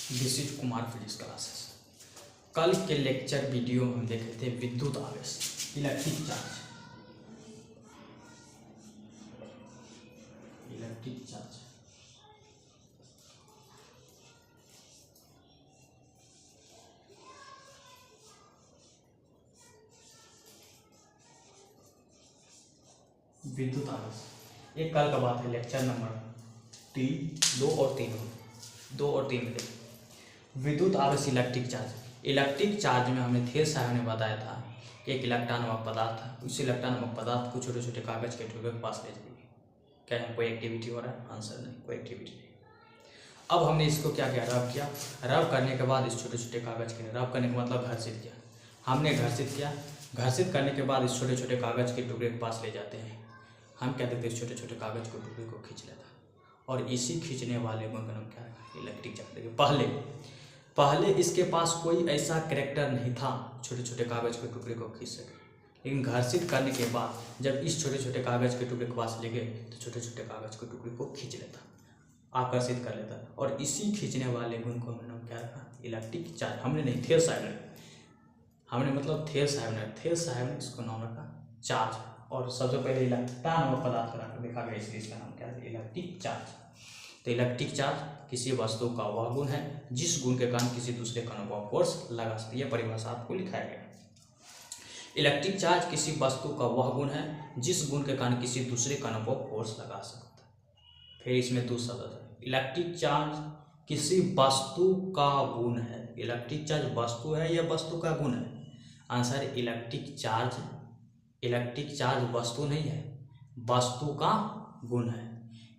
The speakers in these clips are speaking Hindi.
This is Kumar physics classes. कल के लेक्चर वीडियो में हम देखे थे विद्युत आवेश, इलेक्ट्रिक चार्ज। विद्युत आवेश एक कल का बात है, लेक्चर नंबर 2 और 3 में विद्युत आवेश इलेक्ट्रिक चार्ज। इलेक्ट्रिक चार्ज में हमने ढेर सारे ने बताया था कि एक इलेक्ट्रॉन नामक पदार्थ है, उस इलेक्ट्रॉन नामक पदार्थ को छोटे छोटे कागज के टुकड़े के पास ले जाइए। क्या यहाँ कोई एक्टिविटी हो रहा है? आंसर नहीं, कोई एक्टिविटी नहीं। अब हमने इसको क्या किया, रब किया। रब करने के बाद इस छोटे छोटे कागज के, रब करने का मतलब घर्षित किया, हमने घर्षित किया। घर्षित करने के बाद इस छोटे छोटे कागज के टुकड़े के पास ले जाते हैं। हम क्या देखते हैं, इस छोटे छोटे कागज के टुकड़े को खींच लेता है, और इसी खींचने वाले गुण का नाम क्या है? Electric charge. देखिए पहले इसके पास कोई ऐसा कैरेक्टर नहीं था छोटे छोटे कागज के टुकड़े को खींच सके, लेकिन घर्षित करने के बाद जब इस छोटे छोटे कागज के टुकड़े के पास ले गए तो छोटे छोटे कागज के टुकड़े को खींच लेता, आकर्षित कर लेता, और इसी खींचने वाले गुण को हमने नाम क्या रखा? Electric charge. हमने नहीं, थेल साहब ने, हमने मतलब थेल साहब ने इसको नाम रखा चार्ज। और सबसे पहले इलेक्ट्रॉन नामक पदार्थ बना कर देखा गया, इसलिए इसका नाम क्या है? Electric charge. तो इलेक्ट्रिक चार्ज किसी वस्तु का वह गुण है जिस गुण के कारण किसी दूसरे कणों पर फोर्स लगा सकती है। परिभाषा आपको लिखाया गया। इलेक्ट्रिक चार्ज किसी वस्तु का वह गुण है जिस गुण के कारण किसी दूसरे कणों पर फोर्स लगा सकता है। फिर इसमें दो शब्द है, इलेक्ट्रिक चार्ज किसी वस्तु का गुण है। इलेक्ट्रिक चार्ज वस्तु है या वस्तु का गुण है? आंसर इलेक्ट्रिक चार्ज वस्तु नहीं है, वस्तु का गुण है।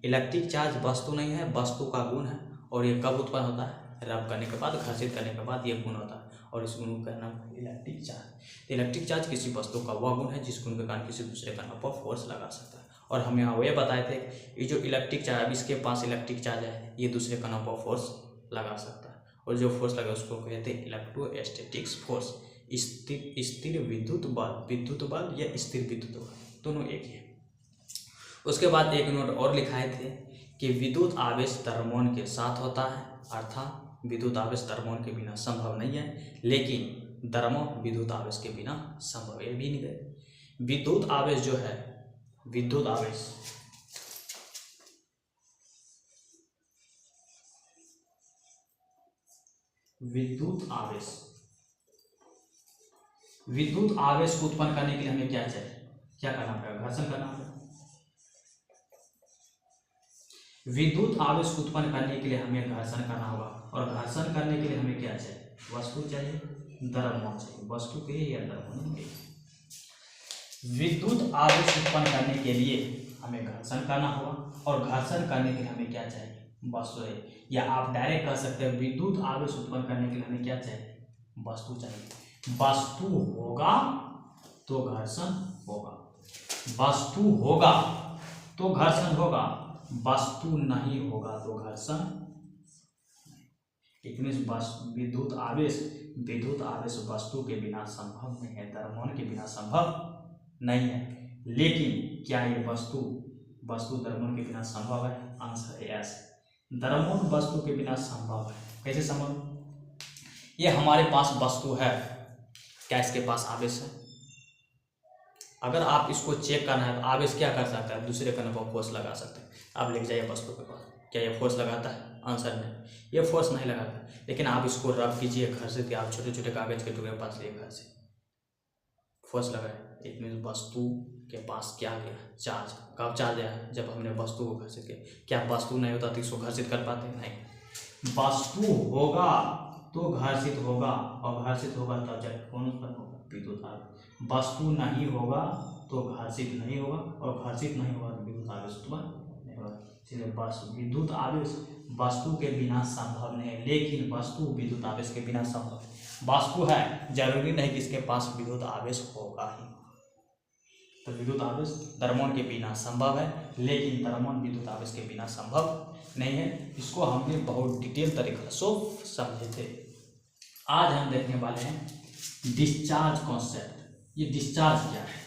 इलेक्ट्रिक चार्ज वस्तु नहीं है, वस्तु का गुण है। और ये कब उत्पन्न होता है? रब करने के बाद, घर्षित करने के बाद ये गुण होता है, और इस गुण का नाम है इलेक्ट्रिक चार्ज। इलेक्ट्रिक चार्ज किसी वस्तु का वह गुण है जिस गुण के कारण किसी दूसरे कण पर फोर्स लगा सकता है। और हम यहाँ ये बताए थे, ये जो इलेक्ट्रिक चार्ज, इसके पास इलेक्ट्रिक चार्ज है, ये दूसरे कणों पर फोर्स लगा सकता है, और जो फोर्स लगा उसको कहते हैं इलेक्ट्रोस्टैटिक्स फोर्स। स्थिर विद्युत बल या स्थिर विद्युत बल, दोनों एक ही है। उसके बाद एक नोट और लिखाए थे कि विद्युत आवेश द्रव्यमान के साथ होता है, अर्थात विद्युत आवेश द्रव्यमान के बिना संभव नहीं है, लेकिन द्रव्यमान विद्युत आवेश के बिना संभव है भी नहीं है। विद्युत आवेश जो है, विद्युत आवेश को उत्पन्न करने के लिए हमें क्या चाहिए, क्या करना पड़ेगा? घर्षण करना पड़ेगा। विद्युत आवेश को उत्पन्न करने के लिए हमें घर्षण करना होगा, और घर्षण करने के लिए हमें क्या चाहिए? वस्तु चाहिए, द्रव्यमान चाहिए। वस्तु के लिए या द्रव्यमान के लिए विद्युत आवेश उत्पन्न करने के लिए हमें घर्षण करना होगा, और घर्षण करने के लिए हमें क्या चाहिए? वस्तु है। या आप डायरेक्ट कह सकते हैं विद्युत आवेश उत्पन्न करने के लिए हमें क्या चाहिए? वस्तु चाहिए। वस्तु होगा तो घर्षण होगा, वस्तु होगा तो घर्षण होगा, वस्तु नहीं होगा तो घर्षण। विद्युत आवेश वस्तु के बिना संभव नहीं है, द्रव्यमान के बिना संभव नहीं है। लेकिन क्या ये वस्तु द्रव्यमान के बिना संभव है? आंसर है यस। द्रव्यमान वस्तु के बिना संभव है। कैसे संभव? ये हमारे पास वस्तु है, क्या इसके पास आवेश है? अगर आप इसको चेक करना है तो आवेश क्या कर सकता है? दूसरे कण पर फोर्स लगा सकते हैं। आप लेके जाइए वस्तु के पास, क्या ये फोर्स लगाता है? आंसर नहीं, ये फोर्स नहीं लगाता। लेकिन आप इसको रब कीजिए, घर्षित, आप छोटे छोटे कागज के टुकड़े के पास लिए घर्षित, फोर्स लगाए, इट मीन वस्तु के पास क्या गया? चार्ज। कब चार्ज आया? जब हमने वस्तु को घर्षित किया। क्या वस्तु नहीं होता तो इसको घर्षित कर पाते? नहीं। वस्तु होगा तो घर्षित होगा, और घर्षित होगा तब जब कौन उत्पन्न होगा? विद्युत आवेश। वस्तु नहीं होगा तो घर्षित नहीं होगा, और घर्षित नहीं होगा तो विद्युत आवेश उत्पन्न नहीं होगा। इसलिए विद्युत आवेश वस्तु के बिना संभव नहीं है, लेकिन वस्तु विद्युत आवेश के बिना संभव है। वस्तु है, जरूरी नहीं कि इसके पास विद्युत आवेश होगा ही। तो विद्युत आवेश द्रव्यमान के बिना संभव है, लेकिन द्रव्यमान विद्युत आवेश के बिना संभव नहीं है। इसको हमने बहुत डिटेल तरीके से समझे थे। आज हम देखने वाले हैं डिस्चार्ज कॉन्सेप्ट। ये डिस्चार्ज क्या है?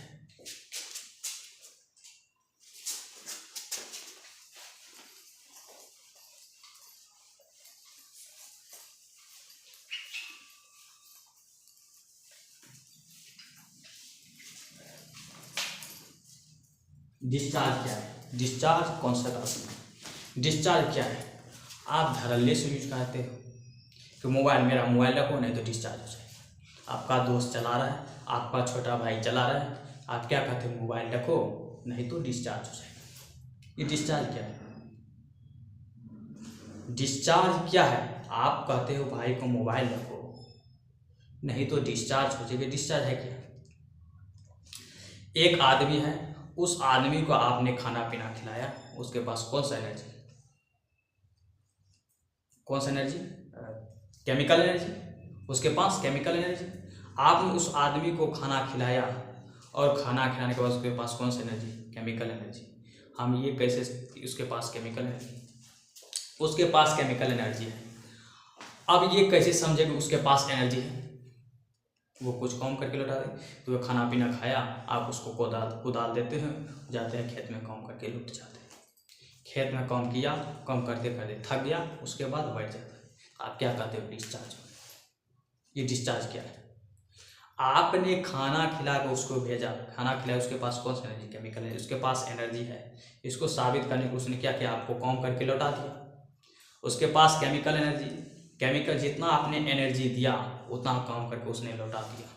डिस्चार्ज क्या है? डिस्चार्ज कौन सा राशि है? डिस्चार्ज क्या है? आप धड़ल्ले से यूज करते हो कि मोबाइल, मेरा मोबाइल रखो नहीं तो डिस्चार्ज हो जाएगा। आपका दोस्त चला रहा है, आपका छोटा भाई चला रहा है, आप क्या कहते हो? मोबाइल रखो नहीं तो डिस्चार्ज हो जाएगा। ये डिस्चार्ज क्या है? डिस्चार्ज क्या है? आप कहते हो भाई को मोबाइल रखो नहीं तो डिस्चार्ज हो जाएगा। डिस्चार्ज है क्या? एक आदमी है, उस आदमी को आपने खाना पीना खिलाया, उसके पास कौन सा एनर्जी? कौन सा एनर्जी? Chemical energy. उसके पास केमिकल एनर्जी। आपने उस आदमी को खाना खिलाया और खाना खिलाने के बाद उसके पास कौन सी एनर्जी? Chemical energy. हम ये कैसे, उसके पास केमिकल एनर्जी, उसके पास केमिकल एनर्जी है। अब ये कैसे समझे कि उसके पास एनर्जी है? वो कुछ काम करके लौटा दे, तो वो खाना पीना खाया, आप उसको कुदाल देते हैं, जाते हैं खेत में काम करके लौट जाते हैं। खेत में काम किया, काम करते करते थक गया, उसके बाद बैठ जाता है। आप क्या कहते हो? डिस्चार्ज। ये डिस्चार्ज क्या है? आपने खाना खिला कर उसको भेजा, खाना खिलाया, उसके पास कौन सा एनर्जी? केमिकल है, उसके पास एनर्जी है। इसको साबित करने को उसने क्या किया? आपको काम करके लौटा दिया। उसके पास केमिकल एनर्जी, केमिकल जितना आपने एनर्जी दिया उतना काम करके उसने लौटा दिया।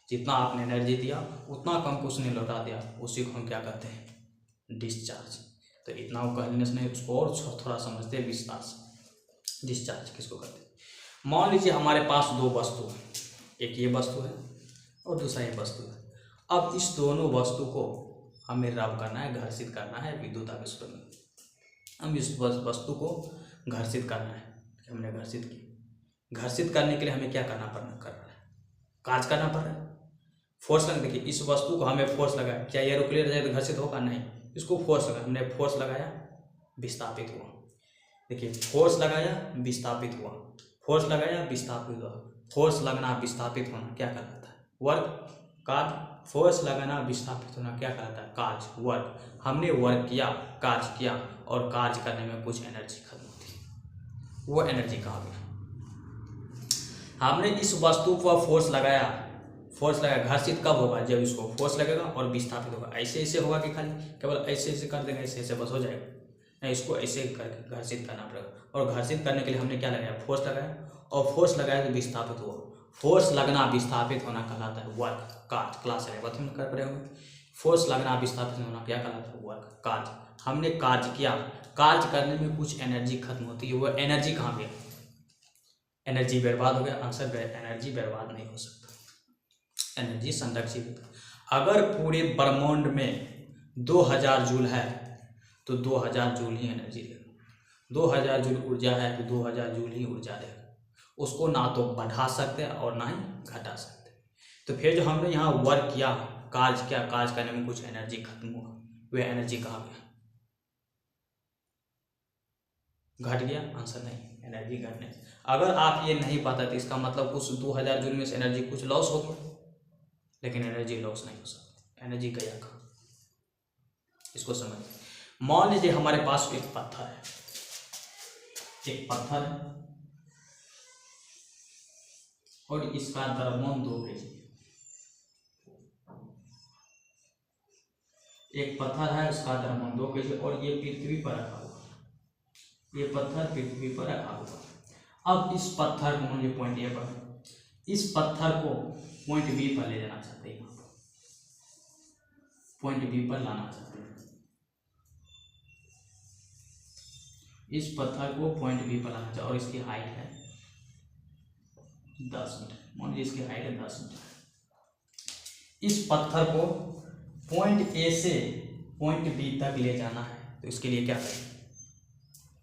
जितना आपने एनर्जी दिया उतना काम को उसने लौटा दिया, उसी को हम क्या कहते हैं? डिस्चार्ज। तो इतना वो कह लेने से नहीं, उसको और थोड़ा समझते हैं विस्तार से। डिस्चार्ज किसको कहते हैं? मान लीजिए हमारे पास दो वस्तु है, एक ये वस्तु है और दूसरा ये वस्तु है। अब इस दोनों वस्तु को हमें रब करना है, घर्षित करना है विद्युत आवेश में। हम इस वस्तु को घर्षित करना है, हमने घर्षित की। घर्षित करने के लिए हमें क्या करना कर रहा है? कार्य करना पड़ रहा है, फोर्स लगा। देखिए इस वस्तु को हमें फोर्स लगाया, क्या ये रुक ले जाए तो घर्षित होगा? नहीं। इसको फोर्स लगा, हमने फोर्स लगाया, विस्थापित हुआ। देखिए फोर्स लगाया, विस्थापित हुआ, फोर्स लगाया, विस्थापित हुआ। फोर्स लगना, विस्थापित होना क्या कहलाता है? वर्क, कार्य। फोर्स लगाना, विस्थापित होना क्या कहलाता है? कार्य, वर्क। हमने वर्क किया, कार्य किया, और कार्य करने में कुछ एनर्जी खत्म होती है, वो एनर्जी कहाँ गई? हमने इस वस्तु पर फोर्स लगाया, फोर्स लगाया। घर्षित कब होगा? जब इसको फोर्स लगेगा और विस्थापित होगा। ऐसे ऐसे होगा कि खाली केवल ऐसे ऐसे कर देंगे, ऐसे ऐसे बस हो जाएगा? नहीं, इसको ऐसे करके घर्षित करना पड़ेगा। और घर्षित करने के लिए हमने क्या लगाया? फोर्स लगाया, और फोर्स लगाया तो विस्थापित हुआ। फोर्स लगना, विस्थापित होना कहलाता है वर्क, कार्य। क्लास 11 में कर पड़े होंगे। फोर्स लगना, विस्थापित होना क्या कहलाता है? वर्क, कार्य। हमने कार्य किया, कार्य करने में कुछ एनर्जी खत्म होती है, वो एनर्जी कहाँ गई? एनर्जी बर्बाद हो गया। आंसर एनर्जी बर्बाद नहीं हो सकता, एनर्जी संरक्षित होता है। अगर पूरे ब्रह्मांड में 2000 जूल है तो 2000 जूल ही एनर्जी देगा। 2000 जूल ऊर्जा है तो 2000 जूल ही ऊर्जा देगा। उसको ना तो बढ़ा सकते और ना ही घटा सकते। तो फिर जो हमने यहाँ वर्क किया, कार्य किया, कार्य करने में कुछ एनर्जी खत्म हुआ, वह एनर्जी कहाँ गया? घट गया। आंसर नहीं, एनर्जी घटने। अगर आप ये नहीं पता तो इसका मतलब उस 2000 जूल में से एनर्जी कुछ लॉस हो गया, लेकिन एनर्जी लॉस नहीं हो सकती, एनर्जी गया कहाँ? इसको समझ। मान लीजिए हमारे पास एक पत्थर है, एक पत्थर है और इसका द्रव्यमान 2 kg। एक पत्थर है, उसका द्रव्यमान 2 kg और ये पृथ्वी पर रखा हुआ, ये पत्थर पृथ्वी पर रखा हुआ। अब इस पत्थर को मुझे पॉइंट ए पर, इस पत्थर को पॉइंट बी पर ले जाना चाहते हैं, पॉइंट बी पर लाना चाहते हैं। इस पत्थर को पॉइंट बी पर लाना चाहिए और इसकी हाइट है 10 मीटर। मान लीजिए इसकी हाइट है 10 मीटर। इस पत्थर को पॉइंट ए से पॉइंट बी तक ले जाना है, तो इसके लिए क्या करें?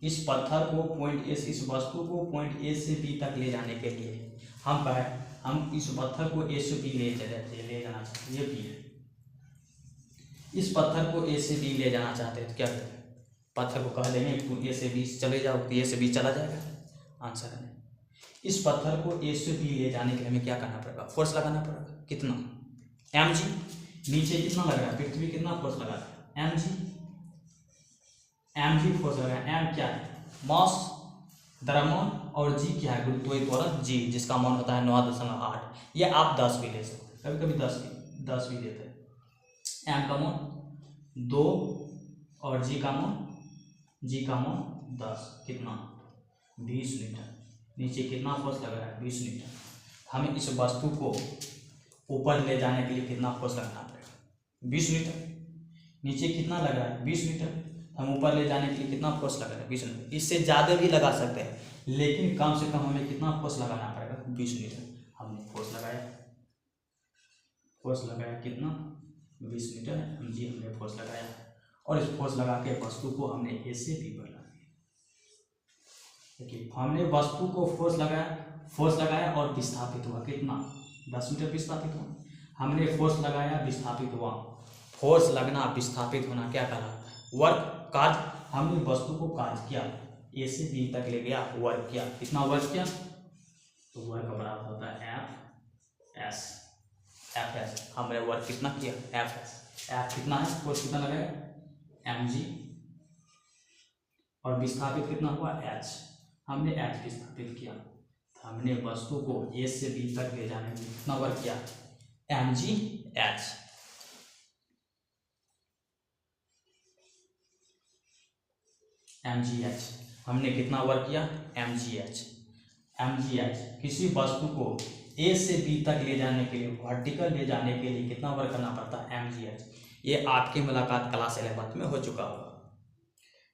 इस पत्थर को पॉइंट ए से, इस वस्तु को पॉइंट ए से बी तक ले जाने के लिए हम कहें, हम इस पत्थर को ए से बी ले जाना चाहते हैं, ये बी है। इस पत्थर को ए से बी ले जाना चाहते हैं तो क्या करें? पत्थर को कह देंगे तू ए से बी चले जाओ, तो ए से बी चला जाएगा। आंसर है नहीं। इस पत्थर को ए से बी ले जाने के लिए हमें क्या करना पड़ेगा? फोर्स लगाना पड़ेगा। कितना? mg। नीचे कितना लग रहा है? पृथ्वी कितना फोर्स लगा रहा है? mg फोर्स लगा रहा है। m क्या है? मास, द्रव्यमान, और g क्या है? गुरुत्वाकर्षण त्वरण g, जिसका मान होता है 9.8। ये आप 10 भी ले सकते हैं, कभी कभी 10 भी देते हैं। m का मान 2 और जी का मान 10, कितना 20 न्यूटन। नीचे कितना फोर्स लग रहा है 20 न्यूटन। हमें इस वस्तु को ऊपर ले जाने के लिए कितना फोर्स लगाना पड़ेगा 20 न्यूटन। नीचे कितना लग रहा है 20 न्यूटन। हम ऊपर ले जाने के लिए कितना फोर्स लगा रहे हैं 20 न्यूटन। इससे ज़्यादा भी लगा सकते हैं, लेकिन कम से कम हमें कितना फोर्स लगाना पड़ेगा 20 न्यूटन। हमने फोर्स लगाया कितना 20 न्यूटन mg हमने फोर्स लगाया। और इस फोर्स लगा के वस्तु को हमने ए से बी पर लगा दिया। देखिए हमने वस्तु को फोर्स लगाया और विस्थापित हुआ कितना 10 मीटर विस्थापित हुआ। हमने फोर्स लगाया, विस्थापित हुआ। फोर्स लगना, विस्थापित होना क्या कहलाता है वर्क, कार्य। हमने वस्तु को कार्य किया, ए से बी तक ले गया, वर्क किया। कितना वर्क किया तो वर्क बराबर होता है एफ एस। हमने वर्क कितना किया एफ एस। एफ कितना है, फोर्स कितना लगाया mg, और विस्थापित कितना हुआ h। हमने h विस्थापित किया। हमने वस्तु को a से b तक ले जाने में कितना वर्क किया mg h। हमने कितना वर्क किया mg h। किसी वस्तु को a से b तक ले जाने के लिए, वर्टिकल ले जाने के लिए कितना वर्क करना पड़ता है mg h। ये आपकी मुलाकात क्लास 11 में हो चुका होगा।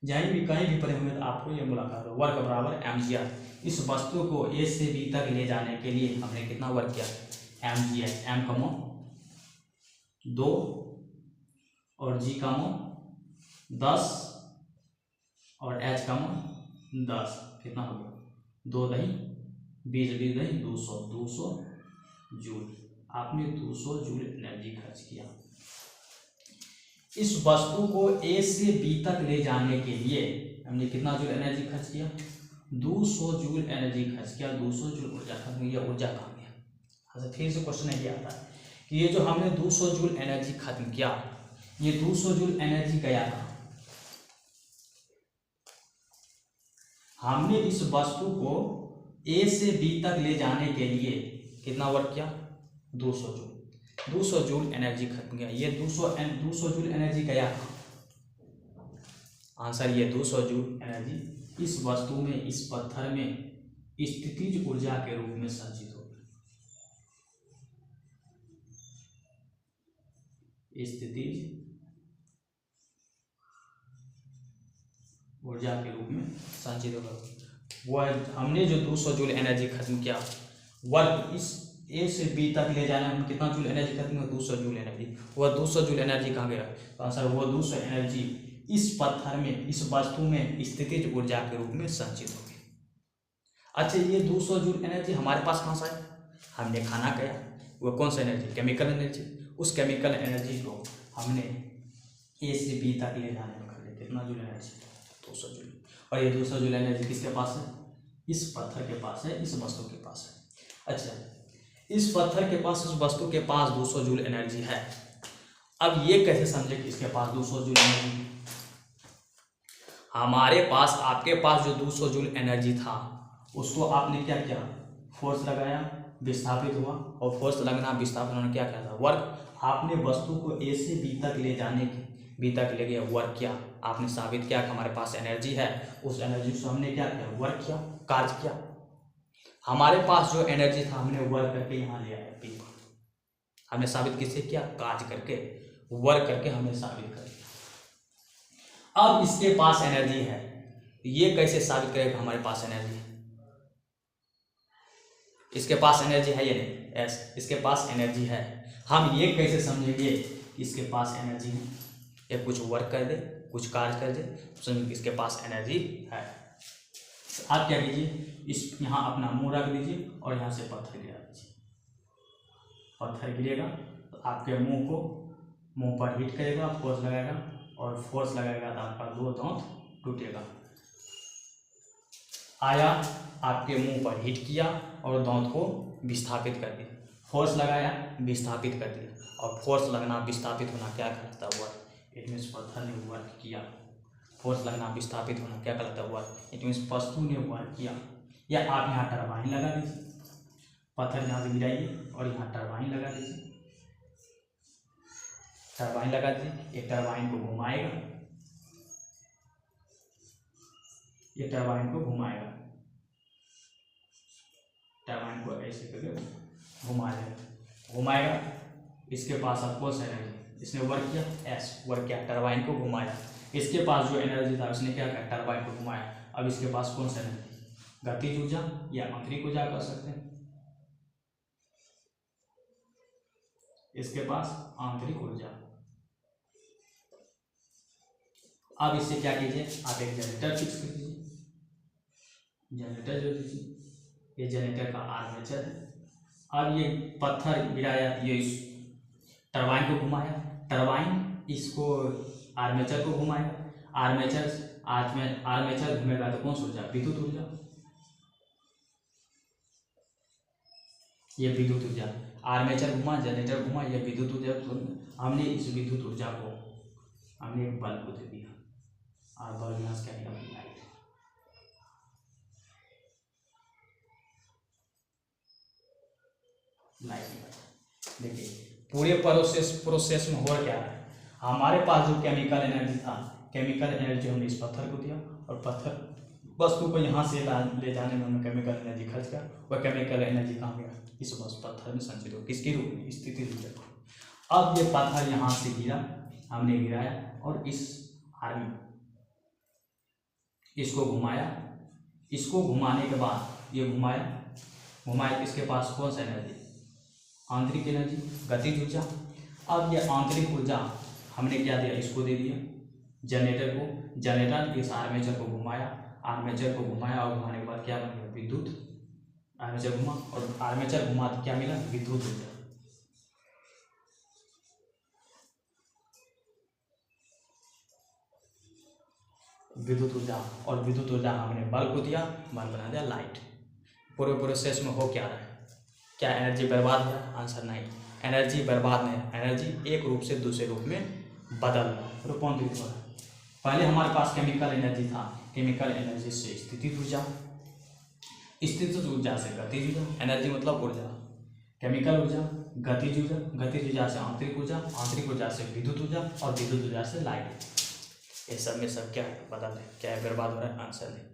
कहीं भी पढ़े हुए तो आपको ये मुलाकात हो। वर्क बराबर mg h। इस वस्तु को a से b तक ले जाने के लिए हमने कितना वर्क किया mg h। m का मान 2 और g का मान 10 और h का मान 10। कितना हो गया 2 दही 20 दही 200 जूल। आपने 200 जूल एनर्जी खर्च किया। इस वस्तु को A से B तक ले जाने के लिए हमने कितना जूल एनर्जी खर्च किया 200 जूल एनर्जी खर्च किया। 200 जूल ऊर्जा खत्म हुई, ऊर्जा कहाँ गया। अच्छा फिर से क्वेश्चन ये आता है कि ये जो हमने 200 जूल एनर्जी खत्म किया, ये 200 जूल एनर्जी गया था। हमने इस वस्तु को A से B तक ले जाने के लिए कितना वर्क किया 200 जूल एनर्जी खत्म गया। ये 200 जूल एनर्जी गया था। आंसर ये 200 जूल एनर्जी इस वस्तु में, इस पत्थर में स्थितिज ऊर्जा के रूप में संचित हो गई। स्थितिज ऊर्जा के रूप में संचित हो गई। वह हमने जो 200 जूल एनर्जी खत्म किया, वर्क इस ए से बी तक ले जाने में कितना जूल एनर्जी खत्म हुआ 200 जूल एनर्जी। वह 200 जूल एनर्जी कहाँ गया तो आंसर वो 200 एनर्जी इस पत्थर में, इस वस्तु में स्थितिज ऊर्जा के रूप में संचित हो गई। अच्छा ये 200 जूल एनर्जी हमारे पास कहाँ से आई, हमने खाना खाया। वो कौन सा एनर्जी केमिकल एनर्जी। उस केमिकल एनर्जी को हमने ए से बी तक ले जाने में खर्च कितना जूल एनर्जी 200 जूल। और ये 200 जूल एनर्जी किसके पास है, इस पत्थर के पास है, इस वस्तु के पास है। अच्छा इस पत्थर के पास, इस वस्तु के पास 200 जूल एनर्जी है। अब ये कैसे समझे कि इसके पास 200 जूल एनर्जी। हमारे पास, आपके पास जो 200 जूल एनर्जी था उसको आपने क्या किया फोर्स लगाया, विस्थापित हुआ। और फोर्स लगना, विस्थापित होना क्या था वर्क। आपने वस्तु को ए से बी तक ले जाने के, बी तक ले गया, वर्क किया। आपने साबित किया कि हमारे पास एनर्जी है। उस एनर्जी से हमने क्या किया वर्क किया, कार्य किया। हमारे पास जो एनर्जी था हमने वर्क करके यहाँ ले आया पी पर। हमने साबित किससे किया, कार्य करके, वर्क करके हमने साबित कर दिया। अब इसके पास एनर्जी है, ये कैसे साबित करेगा हमारे पास एनर्जी है। इसके पास एनर्जी है या नहीं, यस इसके पास एनर्जी है। हम ये कैसे समझेंगे कि इसके पास एनर्जी है। ये कुछ वर्क कर दे, कुछ कार्य कर दे, समझिए इसके पास एनर्जी है। आप क्या कीजिए, इस यहाँ अपना मुंह रख दीजिए और यहाँ से पत्थर गिरा दीजिए। पत्थर गिरेगा तो आपके मुंह पर हिट करेगा, फोर्स लगाएगा, और फोर्स लगाएगा तो आपका 2 दांत टूटेगा। आया, आपके मुंह पर हिट किया और दांत को विस्थापित कर दिया। फोर्स लगाया, विस्थापित कर दिया। और फोर्स लगना, विस्थापित होना क्या कहलाता है वर्क। इट मीन्स पत्थर ने वर्क किया। फोर्स लगना, विस्थापित होना क्या कहलाता है वर्क। इट मीन्स वस्तु ने वर्क किया। या आप यहाँ टरबाइन लगा दीजिए, पत्थर यहाँ से गिराइए और यहाँ टरबाइन लगा दीजिए। टरबाइन लगा दीजिए, ये टरबाइन को घुमाएगा, ये टरबाइन को घुमाएगा, टरबाइन को ऐसे करके घुमाएगा। इसके पास अफकोर्स एनर्जी, इसने वर्क किया, एस वर्क किया, टरबाइन को घुमाया। इसके पास जो एनर्जी था उसने क्या किया, टरबाइन को घुमाया। अब इसके पास कौन सा एनर्जी, गतिज ऊर्जा या आंतरिक ऊर्जा कर सकते हैं, इसके पास आंतरिक ऊर्जा। अब इससे क्या कीजिए, आप एक जनरेटर फिक्स कर दीजिए, जनरेटर जो दीजिए, ये जनरेटर का आर्मेचर है। अब ये पत्थर गिराया, ये टरबाइन को घुमाया, टरबाइन इसको आर्मेचर को घुमाया, आर्मेचर घूमेगा तो कौन सा ऊर्जा, विद्युत ऊर्जा, ये विद्युत ऊर्जा। आर्मेचर घुमा, जनरेटर घुमा, ये विद्युत ऊर्जा। हमने इस विद्युत ऊर्जा को हमने एक बल्ब को दे दिया, और बल्ब यहाँ से क्या निकला, लाइट। देखिए पूरे प्रोसेस में हो क्या है, हमारे पास जो केमिकल एनर्जी था, केमिकल एनर्जी हमने इस पत्थर को दिया, और पत्थर वस्तु को यहाँ से ले जाने में हमने केमिकल एनर्जी खर्च किया, वह केमिकल एनर्जी कहाँ गया, इस बस पत्थर में संचित हो, किसके रूप में, स्थिति ऊर्जा को। अब ये पत्थर यहाँ से गिरा, हमने गिराया, और इस आर्मी इसको घुमाया, इसको घुमाने के बाद ये घुमाया, इसके पास कौन सा एनर्जी, आंतरिक एनर्जी, गतिज ऊर्जा। अब ये आंतरिक ऊर्जा हमने क्या दिया, इसको दे दिया जनरेटर को, जनरेटर इस आर्मेचर को घुमाया, और घुमाने के बाद क्या बन गया, विद्युत, आर्मेचर घुमा, और आर्मेचर घुमा तो क्या मिला, विद्युत ऊर्जा। विद्युत ऊर्जा, और विद्युत ऊर्जा हमने बल्ब को दिया, बल्ब बना दिया लाइट। पूरे प्रोसेस में हो क्या रहा है, क्या एनर्जी बर्बाद है, आंसर नहीं, एनर्जी बर्बाद नहीं, एनर्जी एक रूप से दूसरे रूप में बदल रूपांतरित हो रहा है। पहले हमारे पास केमिकल एनर्जी था, केमिकल एनर्जी से स्थितिज ऊर्जा, स्थितिज ऊर्जा से गतिज ऊर्जा, एनर्जी मतलब ऊर्जा, केमिकल ऊर्जा, गतिज ऊर्जा, गतिज ऊर्जा से आंतरिक ऊर्जा, आंतरिक ऊर्जा से विद्युत ऊर्जा, और विद्युत ऊर्जा से लाइट। ये सब में सब क्या बदल है, क्या है, बर्बाद हो रहा है, आंसर नहीं,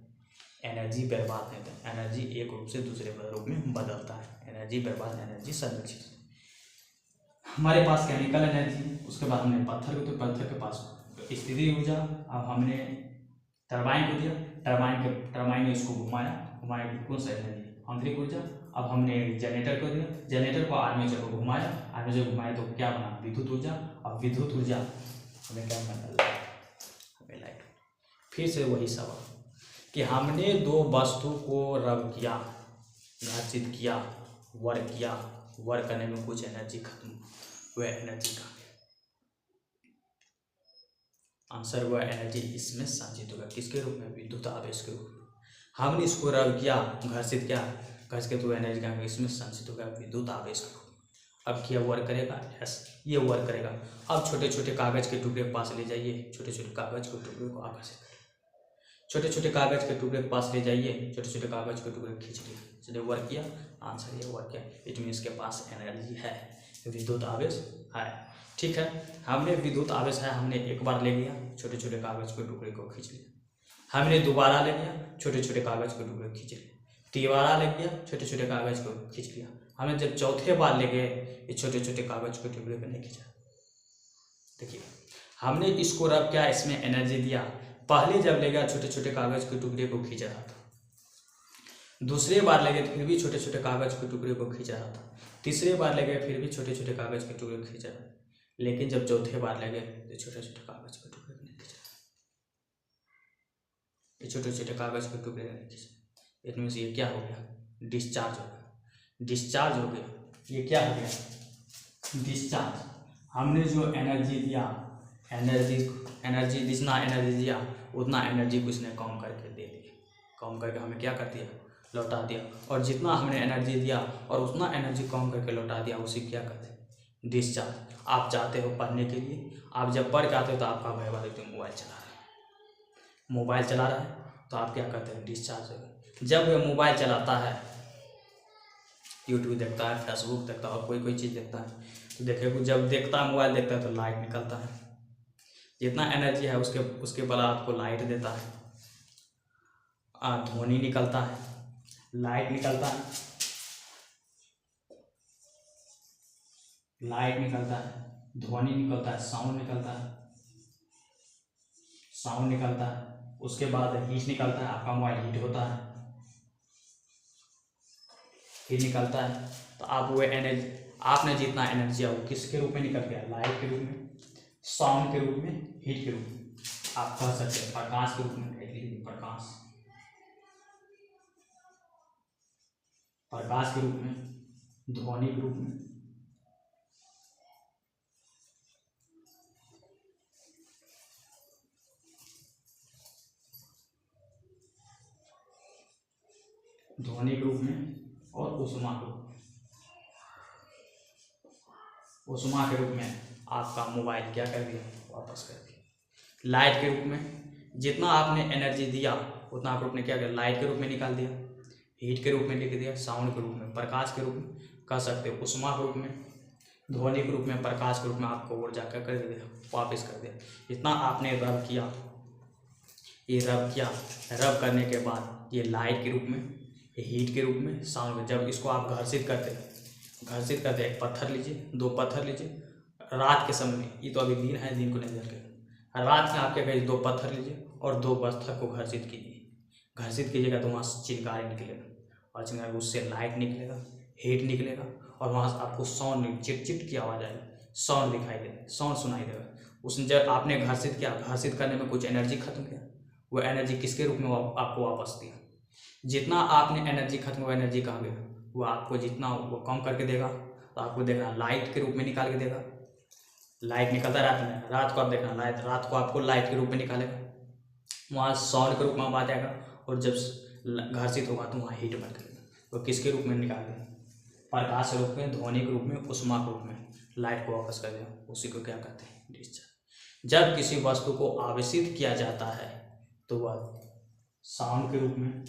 एनर्जी बर्बाद नहीं होता, एनर्जी एक रूप से दूसरे रूप में बदलता है, एनर्जी बर्बाद, एनर्जी संरक्षित। हमारे पास केमिकल एनर्जी, उसके बाद हमने पत्थर को, तो पत्थर के पास स्थिति ऊर्जा। अब हमने टरबाइन को दिया, टरबाइन ने इसको घुमाया, कौन सा एनर्जी, आंतरिक ऊर्जा। अब हमने जनरेटर को दिया, जनरेटर को आर्मेचर को घुमाया, तो क्या बना, विद्युत ऊर्जा। अब विद्युत ऊर्जा हमें क्या बना, हमें लाइट। फिर से वही सवाल कि हमने दो वस्तु को रब किया, घर्षित किया, वर्क करने में कुछ एनर्जी खत्म, वह एनर्जी कहाँ गई, आंसर वह एनर्जी इसमें संचित होगा, किसके रूप में, विद्युत आवेश के रूप में। हमने इसको रब किया, घर्षित किया, घर्ष के तो एनर्जी कहाँ गई, इसमें संचित होगा विद्युत आवेश के रूप में। अब क्या वर्क करेगा, ये वर्क करेगा। अब छोटे छोटे कागज के टुकड़े के पास ले जाइए, छोटे छोटे कागज के टुकड़े को आकर्षित करिए, छोटे छोटे कागज के टुकड़े के पास ले जाइए, छोटे छोटे कागज के टुकड़े खींच लिए, चलिए वर्क किया, आंसर ये वर्क किया, इट मीन्स के पास एनर्जी है, विद्युत आवेश है। ठीक है, हमने विद्युत आवेश है, हमने एक बार ले लिया, छोटे छोटे कागज के टुकड़े को खींच लिया, हमने दोबारा ले लिया, छोटे छोटे कागज के टुकड़े खींच लिए, तीसरा ले लिया, छोटे छोटे कागज को खींच लिया, हमें जब चौथे बार ले गए, ये छोटे छोटे कागज के टुकड़े को नहीं खींचा। देखिए हमने इसको रब किया, इसमें एनर्जी दिया, पहले जब ले गया छोटे छोटे कागज के टुकड़े को खींच रहा था, दूसरे बार ले गए फिर भी छोटे छोटे कागज के टुकड़े को खींच रहा था, तीसरे बार ले गए फिर भी छोटे छोटे कागज के टुकड़े को खींच रहा था, लेकिन जब चौथे बार ले गए तो छोटे छोटे कागज के टुकड़े को नहीं खींचा, ये छोटे छोटे कागज के टुकड़े नहीं खींचा। इट मीन्स ये क्या हो गया, डिस्चार्ज हो गया, डिस्चार्ज हो गया, ये क्या हो गया, डिस्चार्ज। हमने जो एनर्जी दिया, एनर्जी जितना एनर्जी दिया उतना एनर्जी को इसने कम करके दे दिया, कम करके हमें क्या कर दिया, लौटा दिया, और जितना हमने एनर्जी दिया और उतना एनर्जी कम करके लौटा दिया, उसे क्या कहते हैं, डिस्चार्ज। आप जाते हो पढ़ने के लिए, आप जब पढ़ के आते हो तो आपका भाई व्यक्ति मोबाइल चला रहा है, तो आप क्या करते हैं, डिस्चार्ज हो गया। जब वह मोबाइल चलाता है, यूट्यूब देखता है, फेसबुक देखता है और कोई चीज़ देखता है, तो देखिए जब देखता है मोबाइल देखता है तो लाइट निकलता है, जितना एनर्जी है उसके पदार्थ को लाइट देता है। ध्वनि निकलता है, लाइट निकलता है, लाइट निकलता है, ध्वनि निकलता है, साउंड निकलता है, साउंड निकलता है। उसके बाद हीट निकलता है, आपका मोबाइल हीट होता है, हीट निकलता है। तो आप वो एनर्जी, आपने जितना एनर्जी है वो किसके रूप में निकल गया, लाइट के रूप में, साउंड के रूप में, हीट के रूप में, आप कह सकते हैं प्रकाश के रूप में। प्रकाश, प्रकाश के रूप में, ध्वनि के रूप में, ध्वनि के रूप में, और उष्मा के रूप में। उष्मा के रूप में आपका मोबाइल क्या कर दिया, वापस कर दिया। लाइट के रूप में जितना आपने एनर्जी दिया उतना आप रूप ने क्या किया, लाइट के रूप में निकाल दिया, हीट के रूप में लिख दिया, साउंड के रूप में, प्रकाश के रूप में कह सकते हो, उष्मा के रूप में, ध्वनि के रूप में, प्रकाश के रूप में आपको ऊर्जा क्या कर दिया, वापस कर दिया। जितना आपने रब किया, ये रब किया, रब करने के बाद ये लाइट के रूप में, ये हीट के रूप में, साउंड में। जब इसको आप घर्षित करते एक पत्थर लीजिए, 2 पत्थर लीजिए, रात के समय में, ये तो अभी दिन है, दिन को नहीं करके, रात में आप क्या करिए, 2 पत्थर लीजिए और 2 पत्थर को घर्षित कीजिएगा तो वहाँ से चिंगारी निकलेगा, और चिंगारी उससे लाइट निकलेगा, हीट निकलेगा, और वहाँ से आपको साउंड, चिट की आवाज़ आएगी, साउंड दिखाई देगा, साउंड सुनाई देगा। उसने जब आपने घर्षित किया, घर्षित करने में कुछ एनर्जी खत्म किया, वो एनर्जी किसके रूप में आपको वापस दिया। जितना आपने एनर्जी खत्म, वो एनर्जी कहाँ गया, वो आपको जितना वो कम करके देगा, तो आपको देखना लाइट के रूप में निकाल के देगा। लाइट निकलता है रात में, रात को आप देखना लाइट, रात को आपको लाइट के रूप में निकालेगा, वहाँ साउंड के रूप में आ जाएगा, और जब घर्षित होगा तो वहाँ हीट बन जाएगा। तो किसके रूप में निकाल देगा, प्रकाश के रूप में, ध्वनि के रूप में, उष्मा के रूप में, लाइट को वापस कर देगा। उसी को क्या कहते हैं, डिस्चार्ज। जब किसी वस्तु को आवेशित किया जाता है तो वह साउंड के रूप में,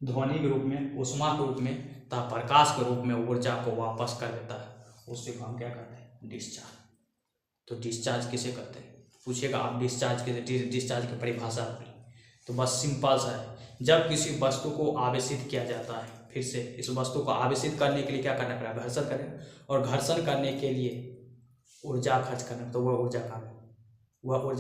ध्वनि के रूप में, उष्मा के रूप में तथा प्रकाश के रूप में ऊर्जा को वापस कर देता है। उसी को हम क्या कहते हैं, डिस्चार्ज। तो डिस्चार्ज किसे कहते हैं, पूछिएगा आप डिस्चार्ज की परिभाषा, तो बस सिंपल सा है, जब किसी वस्तु को आवेशित किया जाता है, फिर से इस वस्तु को आवेशित करने के लिए क्या करना पड़ेगा, घर्षण करें, और घर्षण करने के लिए ऊर्जा खर्च करना, तो वह ऊर्जा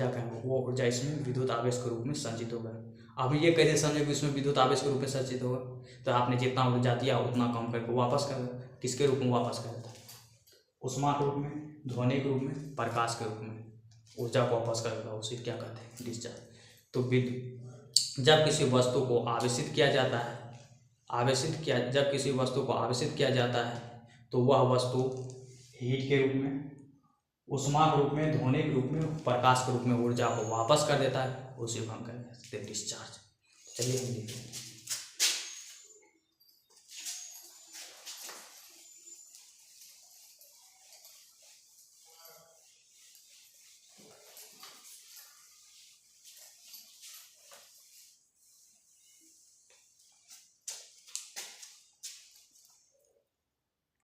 का वो ऊर्जा इसमें विद्युत आवेश के रूप में संचित होगा। अब ये कैसे समझे कि इसमें विद्युत आवेश के रूप में संचित होगा, तो आपने जितना ऊर्जा दिया उतना कम करके वापस कर, किसके रूप में वापस कर देता है, उष्मा के रूप में, ध्वनि के रूप में, प्रकाश के रूप में ऊर्जा को वापस कर देता है। उसे क्या कहते हैं, डिस्चार्ज। तो जब किसी वस्तु को आवेशित किया जाता है, जब किसी वस्तु को आवेशित किया जाता है तो वह वस्तु हीट के रूप में, उष्मा के रूप में, ध्वनि के रूप में, प्रकाश के रूप में ऊर्जा को वापस कर देता है। उसी को हम कहते हैं डिस्चार्ज। चलिए हम देखते हैं।